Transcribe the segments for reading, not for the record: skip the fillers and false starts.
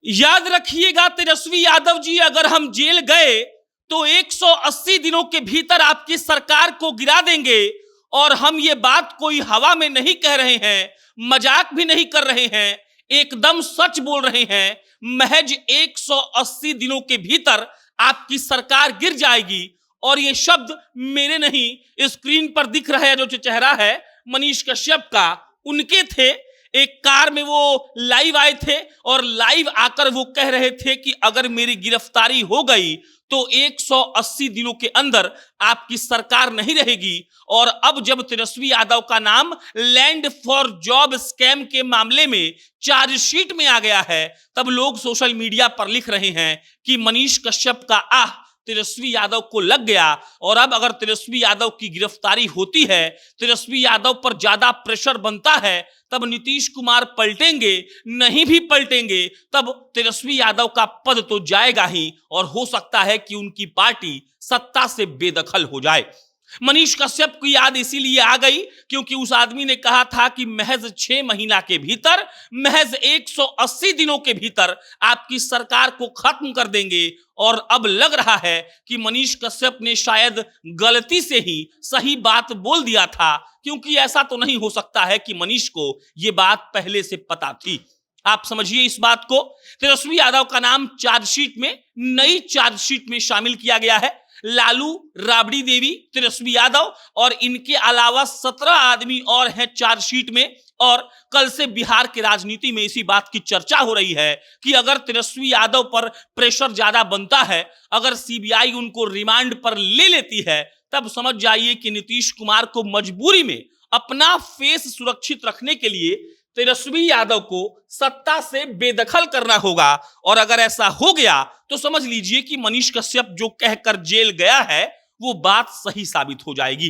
याद रखिएगा तेजस्वी यादव जी, अगर हम जेल गए तो 180 दिनों के भीतर आपकी सरकार को गिरा देंगे। और हम ये बात कोई हवा में नहीं कह रहे हैं, मजाक भी नहीं कर रहे हैं, एकदम सच बोल रहे हैं। महज 180 दिनों के भीतर आपकी सरकार गिर जाएगी। और ये शब्द मेरे नहीं, स्क्रीन पर दिख रहा है जो चेहरा है मनीष कश्यप का, उनके थे। एक कार में वो लाइव आए थे और लाइव आकर वो कह रहे थे कि अगर मेरी गिरफ्तारी हो गई तो 180 दिनों के अंदर आपकी सरकार नहीं रहेगी। और अब जब तेजस्वी यादव का नाम लैंड फॉर जॉब स्कैम के मामले में चार्जशीट में आ गया है, तब लोग सोशल मीडिया पर लिख रहे हैं कि मनीष कश्यप का आह तेजस्वी यादव को लग गया। और अब अगर तेजस्वी यादव की गिरफ्तारी होती है, तेजस्वी यादव पर ज्यादा प्रेशर बनता है, तब नीतीश कुमार पलटेंगे। नहीं भी पलटेंगे तब तेजस्वी यादव का पद तो जाएगा ही, और हो सकता है कि उनकी पार्टी सत्ता से बेदखल हो जाए। मनीष कश्यप की याद इसीलिए आ गई क्योंकि उस आदमी ने कहा था कि महज 6 महीना के भीतर, महज 180 दिनों के भीतर आपकी सरकार को खत्म कर देंगे। और अब लग रहा है कि मनीष कश्यप ने शायद गलती से ही सही बात बोल दिया था, क्योंकि ऐसा तो नहीं हो सकता है कि मनीष को यह बात पहले से पता थी। आप समझिए इस बात को। तेजस्वी यादव का नाम चार्जशीट में, नई चार्जशीट में शामिल किया गया है। लालू, राबड़ी देवी, तेजस्वी यादव और इनके अलावा 17 आदमी और हैं चार्जशीट में। और कल से बिहार की राजनीति में इसी बात की चर्चा हो रही है कि अगर तेजस्वी यादव पर प्रेशर ज्यादा बनता है, अगर सीबीआई उनको रिमांड पर ले लेती है, तब समझ जाइए कि नीतीश कुमार को मजबूरी में अपना फेस सुरक्षित रखने के लिए तेजस्वी यादव को सत्ता से बेदखल करना होगा। और अगर ऐसा हो गया तो समझ लीजिए कि मनीष कश्यप जो कहकर जेल गया है वो बात सही साबित हो जाएगी।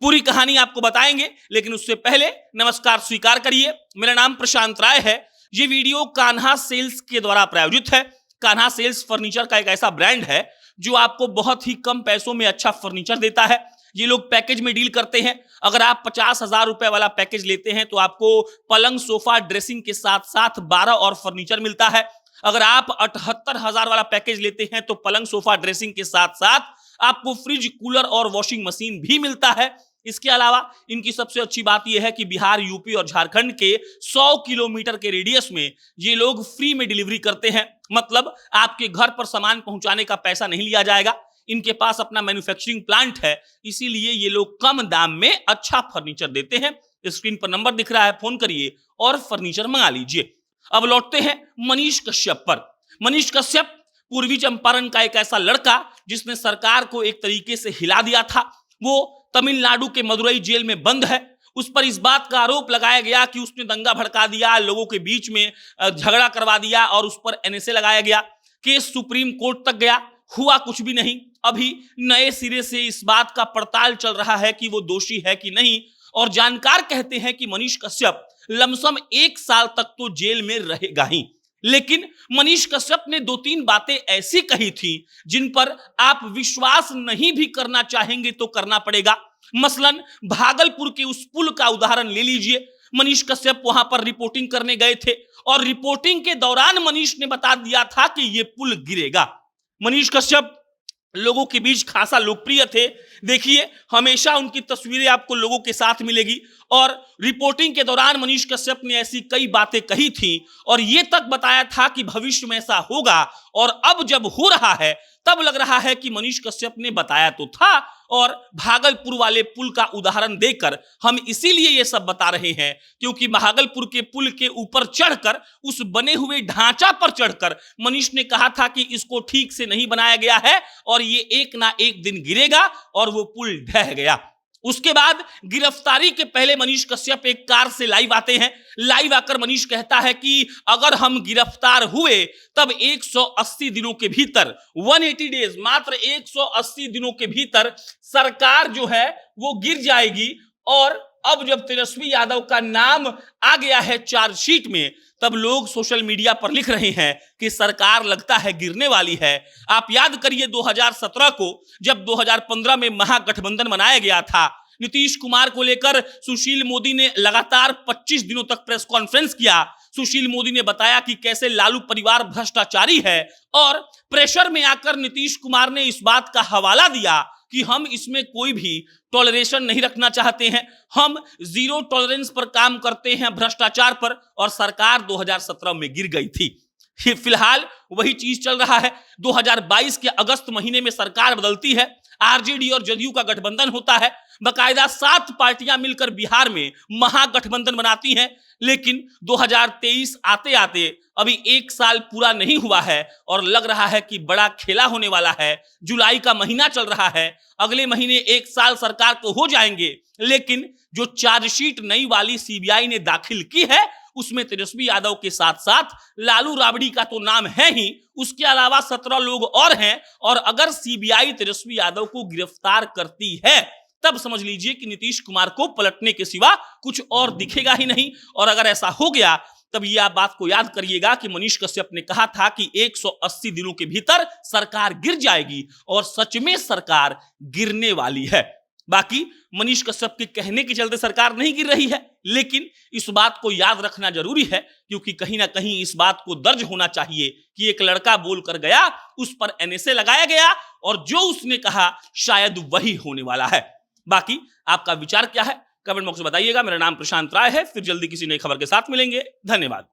पूरी कहानी आपको बताएंगे, लेकिन उससे पहले नमस्कार स्वीकार करिए। मेरा नाम प्रशांत राय है। ये वीडियो कान्हा सेल्स के द्वारा प्रायोजित है। कान्हा सेल्स फर्नीचर का एक ऐसा ब्रांड है जो आपको बहुत ही कम पैसों में अच्छा फर्नीचर देता है। ये लोग पैकेज में डील करते हैं। अगर आप 50,000 रुपए वाला पैकेज लेते हैं तो आपको पलंग, सोफा, ड्रेसिंग के साथ साथ 12 और फर्नीचर मिलता है। अगर आप 78,000 वाला पैकेज लेते हैं तो पलंग, सोफा, ड्रेसिंग के साथ साथ आपको फ्रिज, कूलर और वॉशिंग मशीन भी मिलता है। इसके अलावा इनकी सबसे अच्छी बात यह है कि बिहार, यूपी और झारखंड के 100 किलोमीटर के रेडियस में ये लोग फ्री में डिलीवरी करते हैं। मतलब आपके घर पर सामान पहुंचाने का पैसा नहीं लिया जाएगा। इनके पास अपना मैन्युफैक्चरिंग प्लांट है, इसीलिए ये लोग कम दाम में अच्छा फर्नीचर देते हैं। स्क्रीन पर नंबर दिख रहा है, फोन करिए और फर्नीचर मंगा लीजिए। अब लौटते हैं मनीष कश्यप पर। मनीष कश्यप पूर्वी चंपारण का एक ऐसा लड़का जिसने सरकार को एक तरीके से हिला दिया था। वो तमिलनाडु के मदुरई जेल में बंद है। उस पर इस बात का आरोप लगाया गया कि उसने दंगा भड़का दिया, लोगों के बीच में झगड़ा करवा दिया और उस पर एनएसए लगाया गया। केस सुप्रीम कोर्ट तक गया, हुआ कुछ भी नहीं। अभी नए सिरे से इस बात का पड़ताल चल रहा है कि वो दोषी है कि नहीं। और जानकार कहते हैं कि मनीष कश्यप लमसम 1 साल तक तो जेल में रहेगा ही। लेकिन मनीष कश्यप ने 2-3 बातें ऐसी कही थी जिन पर आप विश्वास नहीं भी करना चाहेंगे तो करना पड़ेगा। मसलन भागलपुर के उस पुल का उदाहरण ले लीजिए। मनीष कश्यप वहां पर रिपोर्टिंग करने गए थे और रिपोर्टिंग के दौरान मनीष ने बता दिया था कि यह पुल गिरेगा। मनीष कश्यप लोगों के बीच खासा लोकप्रिय थे। देखिए, हमेशा उनकी तस्वीरें आपको लोगों के साथ मिलेगी। और रिपोर्टिंग के दौरान मनीष कश्यप ने ऐसी कई बातें कही थी और यह तक बताया था कि भविष्य में ऐसा होगा। और अब जब हो रहा है तब लग रहा है कि मनीष कश्यप ने बताया तो था। और भागलपुर वाले पुल का उदाहरण देकर हम इसीलिए ये सब बता रहे हैं क्योंकि भागलपुर के पुल के ऊपर चढ़कर, उस बने हुए ढांचा पर चढ़कर मनीष ने कहा था कि इसको ठीक से नहीं बनाया गया है और ये एक ना एक दिन गिरेगा, और वो पुल ढह गया। उसके बाद गिरफ्तारी के पहले मनीष कश्यप एक कार से लाइव आते हैं। लाइव आकर मनीष कहता है कि अगर हम गिरफ्तार हुए तब 180 दिनों के भीतर, 180 डेज, मात्र 180 दिनों के भीतर सरकार जो है वो गिर जाएगी। और अब जब तेजस्वी यादव का नाम आ गया है चार्जशीट में, तब लोग सोशल मीडिया पर लिख रहे हैं कि सरकार लगता है गिरने वाली है। आप याद करिए 2017 को, जब 2015 में महागठबंधन बनाया गया था, नीतीश कुमार को लेकर सुशील मोदी ने लगातार 25 दिनों तक प्रेस कॉन्फ्रेंस किया। सुशील मोदी ने बताया कि कैसे लालू परिवार भ्रष्टाचारी है और प्रेशर में आकर नीतीश कुमार ने इस बात का हवाला दिया कि हम इसमें कोई भी टॉलरेशन नहीं रखना चाहते हैं, हम जीरो टॉलरेंस पर काम करते हैं भ्रष्टाचार पर, और सरकार 2017 में गिर गई थी। फिलहाल वही चीज चल रहा है। 2022 के अगस्त महीने में सरकार बदलती है, आरजेडी और जदयू का गठबंधन होता है, बकायदा 7 पार्टियां मिलकर बिहार में महागठबंधन बनाती हैं। लेकिन 2023 आते आते अभी 1 साल पूरा नहीं हुआ है और लग रहा है कि बड़ा खेला होने वाला है। जुलाई का महीना चल रहा है, अगले महीने 1 साल सरकार को हो जाएंगे, लेकिन जो चार्जशीट नई वाली सीबीआई ने दाखिल की है उसमें तेजस्वी यादव के साथ साथ लालू राबड़ी का तो नाम है ही, उसके अलावा 17 लोग और हैं। और अगर सीबीआई तेजस्वी यादव को गिरफ्तार करती है तब समझ लीजिए कि नीतीश कुमार को पलटने के सिवा कुछ और दिखेगा ही नहीं। और अगर ऐसा हो गया तब यह बात को याद करिएगा कि मनीष कश्यप ने कहा था कि 180 दिनों के भीतर सरकार गिर जाएगी, और सच में सरकार गिरने वाली है। बाकी मनीष कश्यप के कहने के चलते सरकार नहीं गिर रही है, लेकिन इस बात को याद रखना जरूरी है क्योंकि कहीं ना कहीं इस बात को दर्ज होना चाहिए कि एक लड़का बोलकर गया, उस पर एनएसए लगाया गया और जो उसने कहा शायद वही होने वाला है। बाकी आपका विचार क्या है कमेंट बॉक्स में बताइएगा। मेरा नाम प्रशांत राय है, फिर जल्दी किसी नई खबर के साथ मिलेंगे। धन्यवाद।